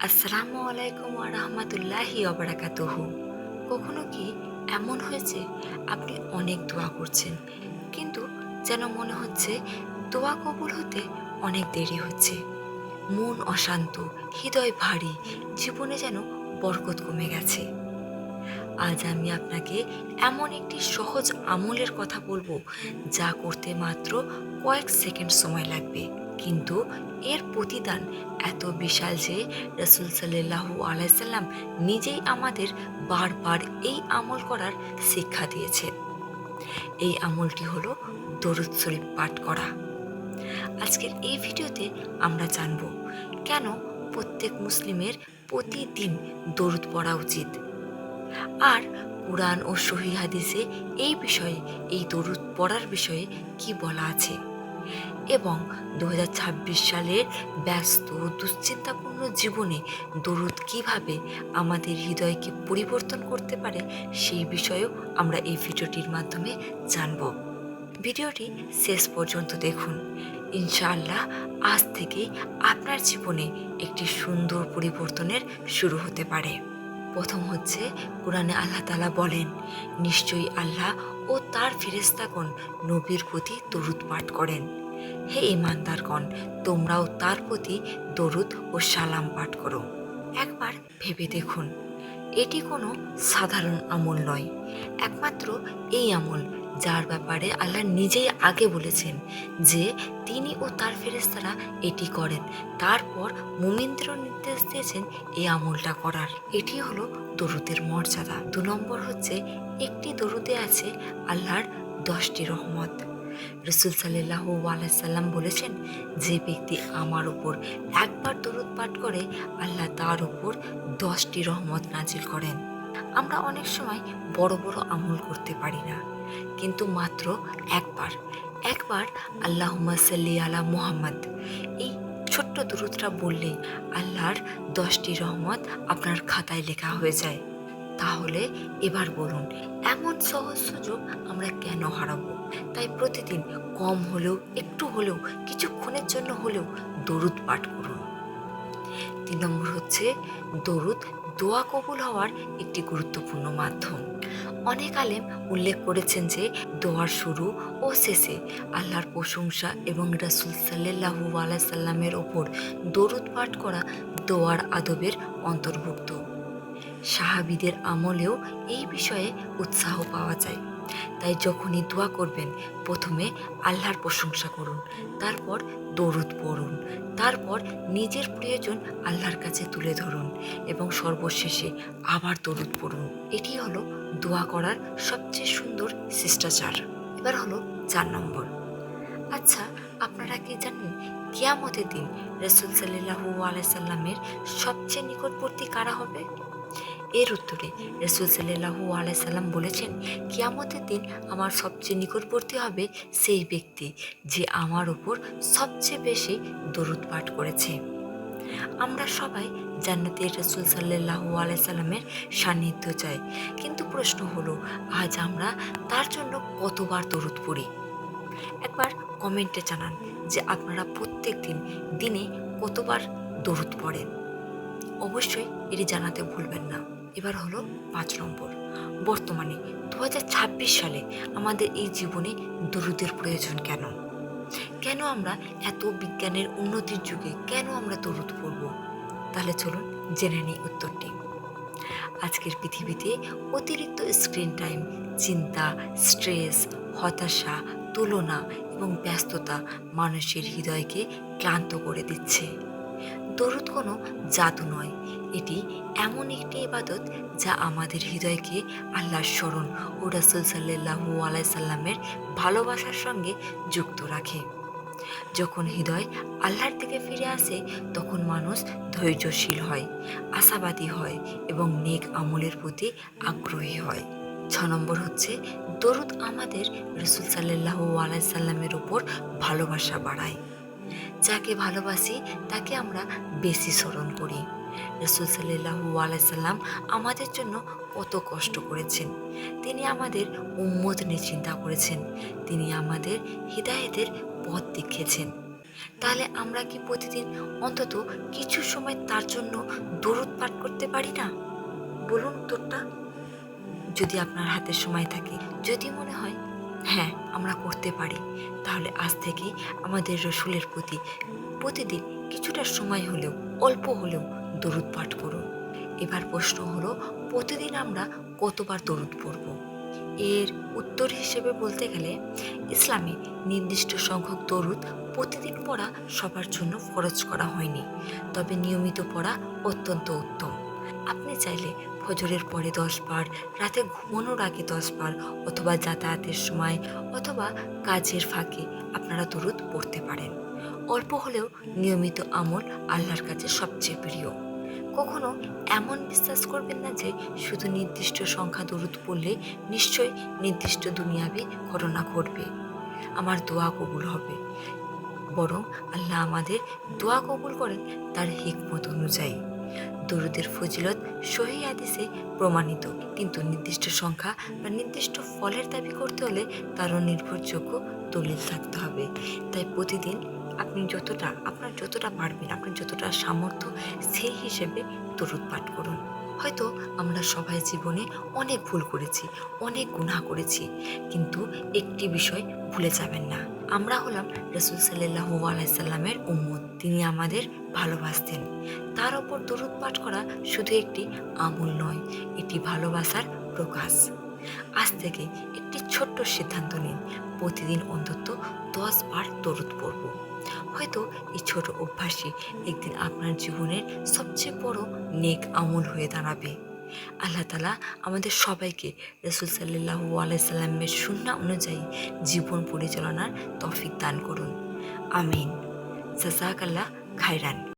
আসসালামু আলাইকুম ওয়া রাহমাতুল্লাহি ওয়া বারাকাতুহু। কখনো কি এমন হয়েছে আপনি অনেক দোয়া করছেন, কিন্তু যেন মনে হচ্ছে দোয়া কবুল হতে অনেক দেরি হচ্ছে? মন অশান্ত, হৃদয় ভারী, জীবনে যেন বরকত কমে গেছে। আজ আমি আপনাকে এমন একটি সহজ আমলের কথা বলবো, যা করতে মাত্র কয়েক সেকেন্ড সময় লাগবে, কিন্তু এর প্রতিদান এত বিশাল যে রাসূল সাল্লাল্লাহু আলাইহি সাল্লাম নিজেই আমাদের বারবার এই আমল করার শিক্ষা দিয়েছেন। এই আমলটি হলো দরুদ শরীফ পাঠ করা। আজকের এই ভিডিওতে আমরা জানব কেন প্রত্যেক মুসলিমের প্রতিদিন দরুদ পড়া উচিত, আর কুরআন ও সহিহ হাদিসে এই দরুদ পড়ার বিষয়ে কি বলা আছে, এবং 2026 সালের ব্যস্ত দুশ্চিন্তাপূর্ণ জীবনে দরুদ কিভাবে আমাদের হৃদয়কে পরিবর্তন করতে পারে সেই বিষয়েও আমরা এই ভিডিওটির মাধ্যমে জানব। ভিডিওটি শেষ পর্যন্ত দেখুন। ইনশাআল্লাহ আজ থেকে আপনার জীবনে একটি সুন্দর পরিবর্তনের শুরু হতে পারে। প্রথম হচ্ছে, কোরআনে আল্লাহ তাআলা বলেন, নিশ্চয়ই আল্লাহ ও তার ফেরেশতাগণ নবীর প্রতি দরুদ পাঠ করেন। হে ঈমানদারগণ, তোমরাও তার প্রতি দরুদ ও সালাম পাঠ করো। একবার ভেবে দেখুন, এটি কোনো সাধারণ আমল নয়, একমাত্র এই আমল যার ব্যাপারে আল্লাহ নিজেই আগে বলেছেন যে তিনি ও তার ফেরেশতারা এটি করেন, তারপর মুমিনদেরও নির্দেশ দিয়েছেন এই আমলটা করার। এটি হলো দরুদের মর্যাদা। 2 নম্বর হচ্ছে, একটি দরুদে আছে আল্লাহর 10টি রহমত। রাসূল সাল্লাল্লাহু আলাইহি সাল্লাম বলেছেন, যে ব্যক্তি আমার উপর একবার দরুদ পাঠ করে আল্লাহ তার উপর 10টি রহমত নাজিল করেন। আমরা অনেক সময় বড় বড় আমল করতে পারি না, কিন্তু মাত্র একবার একবার আল্লাহুম্মা সাল্লি আলা মুহাম্মদ এই ছোট্ট দরুদটা বললেই আল্লাহর 10টি রহমত আপনার খাতায় লেখা হয়ে যায়। তাহলে এবার বলুন, এমন সহজ সুযোগ আমরা কেন হারাবো? তাই প্রতিদিন কম হলেও, একটু হলেও, কিছুক্ষণের জন্য হলেও দরুদ পাঠ করুন। 3 নম্বর হচ্ছে, দরুদ দোয়া কবুল হওয়ার একটি গুরুত্বপূর্ণ মাধ্যম। অনেক আলেম উল্লেখ করেছেন যে দোয়ার শুরু ও শেষে আল্লাহর প্রশংসা এবং রাসূল সাল্লাল্লাহু আলাইহি সাল্লামের ওপর দরুদ পাঠ করা দোয়ার আদবের অন্তর্ভুক্ত। সাহাবীদের আমলেও এই বিষয়ে উৎসাহ পাওয়া যায়। তাই যখনই দোয়া করবেন, প্রথমে আল্লাহর প্রশংসা করুন, তারপর দরুদ পড়ুন, তারপর নিজের প্রয়োজন আল্লাহর কাছে তুলে ধরুন, এবং সর্বশেষে আবার দরুদ পড়ুন। এটি হলো দোয়া করার সবচেয়ে সুন্দর শিষ্টাচার। এবার হলো 4 নম্বর। আচ্ছা, আপনারা কি জানেন কিয়ামতের দিন রাসূল সাল্লাল্লাহু আলাইহি সাল্লামের সবচেয়ে নিকটবর্তী কারা হবে? এর উত্তরে রাসূল সাল্লাল্লাহু আলাইহি সাল্লাম বলেছেন, কিয়ামতের দিন আমার সবচেয়ে নিকটবর্তী হবে সেই ব্যক্তি যে আমার উপর সবচেয়ে বেশি দরুদ পাঠ করেছে। আমরা সবাই জান্নাতে রাসূল সাল্লাল্লাহু আলাইহি সাল্লামের সান্নিধ্য চাই, কিন্তু প্রশ্ন হলো, আজ আমরা তার জন্য কতবার দরুদ পড়ি? একবার কমেন্টে জানান যে আপনারা প্রত্যেক দিনে কতবার দরুদ পড়েন। অবশ্যই এটি জানাতে ভুলবেন না। এবার হলো 5 নম্বর। বর্তমানে 2026 সালে আমাদের এই জীবনে দরুদের প্রয়োজন কেন? কেন আমরা এত বিজ্ঞানের উন্নতির যুগে কেন আমরা দরুদ পড়ব? তাহলে চলুন জেনে নিই উত্তরটি। আজকের পৃথিবীতে অতিরিক্ত স্ক্রিন টাইম, চিন্তা, স্ট্রেস, হতাশা, তুলনা এবং ব্যস্ততা মানুষের হৃদয়কে ক্লান্ত করে দিচ্ছে। দরুদ কোনো জাদু নয়, এটি এমন একটি ইবাদত যা আমাদের হৃদয়কে আল্লাহর স্মরণ ও রাসূল সাল্লাল্লাহু আলাইহি সাল্লামের ভালোবাসার সঙ্গে যুক্ত রাখে। যখন হৃদয় আল্লাহর দিকে ফিরে আসে, তখন মানুষ ধৈর্যশীল হয়, আশাবাদী হয় এবং নেক আমলের প্রতি আগ্রহী হয়। 6 নম্বর হচ্ছে, দরুদ আমাদের রাসূল সাল্লাল্লাহু আলাইহি সাল্লামের উপর ভালোবাসা বাড়ায়। যাকে ভালোবাসি তাকে আমরা বেশি স্মরণ করি। রাসূল সাল্লাল্লাহু আলাইহি সাল্লাম আমাদের জন্য কত কষ্ট করেছেন, তিনি আমাদের উম্মত নিয়ে চিন্তা করেছেন, তিনি আমাদের হিদায়াতের পথ দেখিয়েছেন। তাহলে আমরা কি প্রতিদিন অন্তত কিছু সময় তার জন্য দরুদ পাঠ করতে পারি না? বলুন উত্তরটা। যদি আপনার হাতে সময় থাকে, যদি মনে হয় হ্যাঁ আমরা করতে পারি, তাহলে আজ থেকেই আমাদের রসুলের প্রতি প্রতিদিন কিছুটা সময় হলেও, অল্প হলেও দরুদ পাঠ করুন। এবার প্রশ্ন হলো, প্রতিদিন আমরা কতবার দরুদ পড়ব? এর উত্তর হিসেবে বলতে গেলে, ইসলামে নির্দিষ্ট সংখ্যক দরুদ প্রতিদিন পড়া সবার জন্য ফরজ করা হয়নি, তবে নিয়মিত পড়া অত্যন্ত উত্তম। আপনি চাইলে ফজরের পরে 10 বার, রাতে ঘুমানোর আগে 10 বার, অথবা যাতায়াতের সময়, অথবা কাজের ফাঁকে আপনারা দরুদ পড়তে পারেন। অল্প হলেও নিয়মিত আমল আল্লাহর কাছে সবচেয়ে প্রিয়। কখনো এমন বিশ্বাস করবেন না যে শুধু নির্দিষ্ট সংখ্যা দরুদ পড়লে নিশ্চয়ই নির্দিষ্ট দুনিয়াবি ঘটনা ঘটবে, আমার দোয়া কবুল হবে। বরং আল্লাহ আমাদের দোয়া কবুল করেন তার হিকমত অনুযায়ী। দরুদের ফজিলত সহিহ হাদিসে প্রমাণিত, কিন্তু নির্দিষ্ট সংখ্যা বা নির্দিষ্ট ফলের দাবি করতে হলে তারও নির্ভরযোগ্য দলিল থাকতে হবে। তাই প্রতিদিন আপনি আপনার যতটা পারবেন, আপনার যতটা সামর্থ্য, সেই হিসেবে দরুদ পাঠ করুন। হয়তো আমরা সবাই জীবনে অনেক ভুল করেছি, অনেক গুনাহ করেছি, কিন্তু একটি বিষয় ভুলে যাবেন না, আমরা হলাম রাসূল সাল্লাল্লাহু আলাইহি সাল্লামের উম্মত। তিনি আমাদের ভালোবাসতেন। তার ওপর দরুদ পাঠ করা শুধু একটি আমল নয়, এটি ভালোবাসার প্রকাশ। আজ থেকে একটি ছোট্ট সিদ্ধান্ত নিন, প্রতিদিন অন্তত 10 বার দরুদ পড়ব। হয়তো এই ছোট অভ্যাসই একদিন আপনার জীবনের সবচেয়ে বড় নেক আমল হয়ে দাঁড়াবে। আল্লাহ তাআলা আমাদের সবাইকে রাসূল সাল্লাল্লাহু আলাইহি সাল্লামের সুন্নাহ অনুযায়ী জীবন পরিচালনার তৌফিক দান করুন। আমিন। জাযাকাল্লাহ খাইরান।